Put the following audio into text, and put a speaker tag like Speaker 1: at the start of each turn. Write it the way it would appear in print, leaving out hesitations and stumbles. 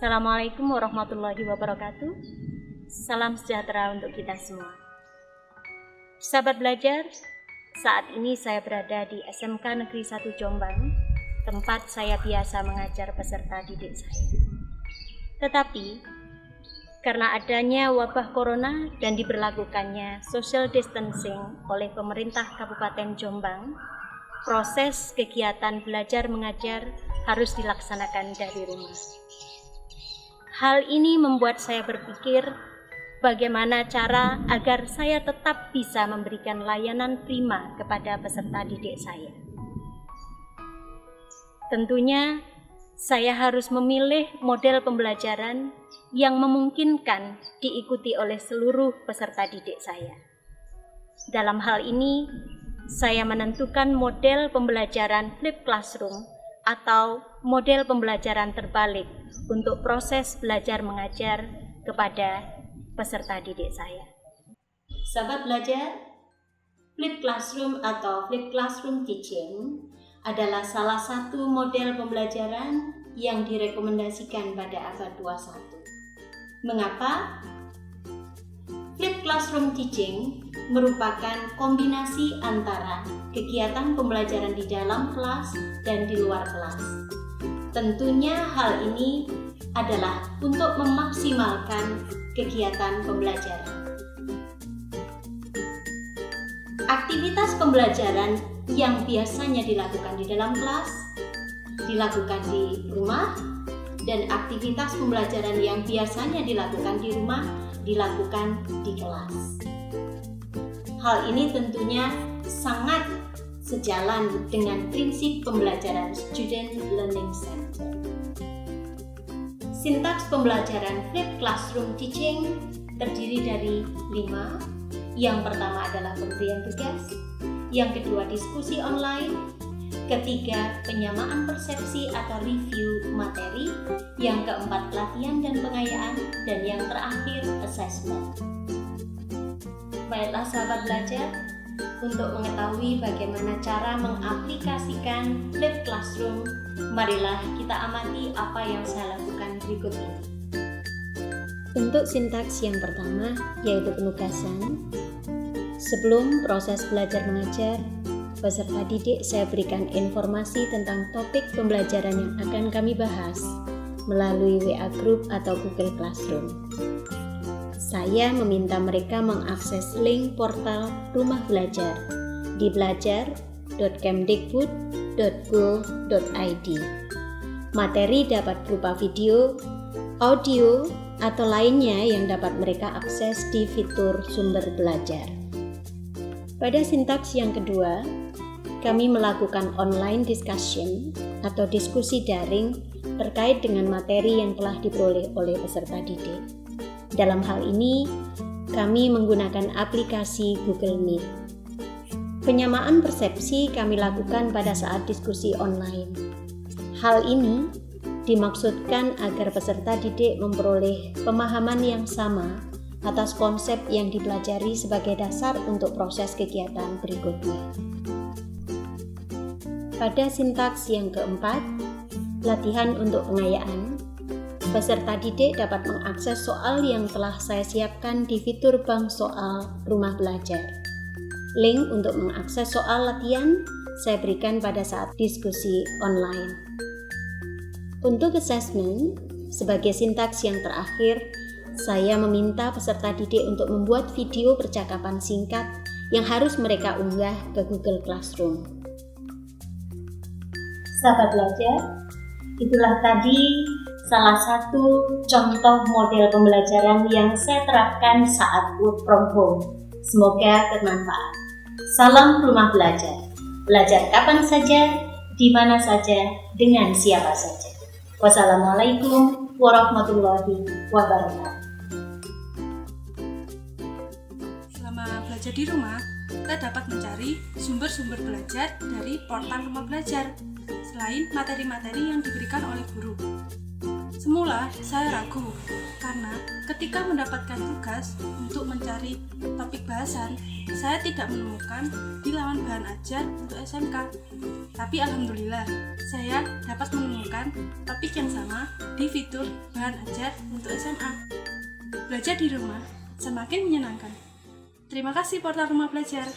Speaker 1: Assalamualaikum warahmatullahi wabarakatuh. Salam sejahtera untuk kita semua. Sahabat belajar, saat ini saya berada di SMK Negeri 1 Jombang, tempat saya biasa mengajar peserta didik saya. Tetapi, karena adanya wabah corona dan diberlakukannya social distancing oleh pemerintah Kabupaten Jombang, proses kegiatan belajar mengajar harus dilaksanakan dari rumah. Hal ini membuat saya berpikir bagaimana cara agar saya tetap bisa memberikan layanan prima kepada peserta didik saya. Tentunya saya harus memilih model pembelajaran yang memungkinkan diikuti oleh seluruh peserta didik saya. Dalam hal ini, saya menentukan model pembelajaran flip classroom atau model pembelajaran terbalik untuk proses belajar mengajar kepada peserta didik saya. Sahabat belajar, flip classroom atau flip classroom teaching adalah salah satu model pembelajaran yang direkomendasikan pada abad 21. Mengapa? Flip classroom teaching merupakan kombinasi antara kegiatan pembelajaran di dalam kelas dan di luar kelas. Tentunya hal ini adalah untuk memaksimalkan kegiatan pembelajaran. Aktivitas pembelajaran yang biasanya dilakukan di dalam kelas, dilakukan di rumah, dan aktivitas pembelajaran yang biasanya dilakukan di rumah, dilakukan di kelas. Hal ini tentunya sangat sejalan dengan prinsip pembelajaran Student Learning Center. Sintaks pembelajaran flip classroom teaching terdiri dari 5. Yang pertama adalah pemberian tugas, yang kedua diskusi online, ketiga penyamaan persepsi atau review materi, yang keempat latihan dan pengayaan, dan yang terakhir assessment. Baiklah sahabat belajar, untuk mengetahui bagaimana cara mengaplikasikan flip classroom, marilah kita amati apa yang saya lakukan berikut ini. Bentuk sintaks yang pertama yaitu penugasan. Sebelum proses belajar mengajar, peserta didik saya berikan informasi tentang topik pembelajaran yang akan kami bahas melalui WA Group atau Google Classroom. Saya meminta mereka mengakses link portal Rumah Belajar di belajar.kemdikbud.go.id. Materi dapat berupa video, audio, atau lainnya yang dapat mereka akses di fitur sumber belajar. Pada sintaks yang kedua, kami melakukan online discussion atau diskusi daring terkait dengan materi yang telah diperoleh oleh peserta didik. Dalam hal ini, kami menggunakan aplikasi Google Meet. Penyamaan persepsi kami lakukan pada saat diskusi online. Hal ini dimaksudkan agar peserta didik memperoleh pemahaman yang sama atas konsep yang dipelajari sebagai dasar untuk proses kegiatan berikutnya. Pada sintaks yang keempat, latihan untuk pengayaan, peserta didik dapat mengakses soal yang telah saya siapkan di fitur bank soal Rumah Belajar. Link untuk mengakses soal latihan saya berikan pada saat diskusi online. Untuk assessment, sebagai sintaks yang terakhir, saya meminta peserta didik untuk membuat video percakapan singkat yang harus mereka unggah ke Google Classroom. Sahabat belajar, itulah tadi salah satu contoh model pembelajaran yang saya terapkan saat work from home. Semoga bermanfaat. Salam Rumah Belajar. Belajar kapan saja, di mana saja, dengan siapa saja. Wassalamualaikum warahmatullahi wabarakatuh.
Speaker 2: Selama belajar di rumah, kita dapat mencari sumber-sumber belajar dari portal Rumah Belajar, selain materi-materi yang diberikan oleh guru. Semula saya ragu karena ketika mendapatkan tugas untuk mencari topik bahasan, saya tidak menemukan di laman bahan ajar untuk SMK. Tapi alhamdulillah, saya dapat menemukan topik yang sama di fitur bahan ajar untuk SMA. Belajar di rumah semakin menyenangkan. Terima kasih Portal Rumah Belajar.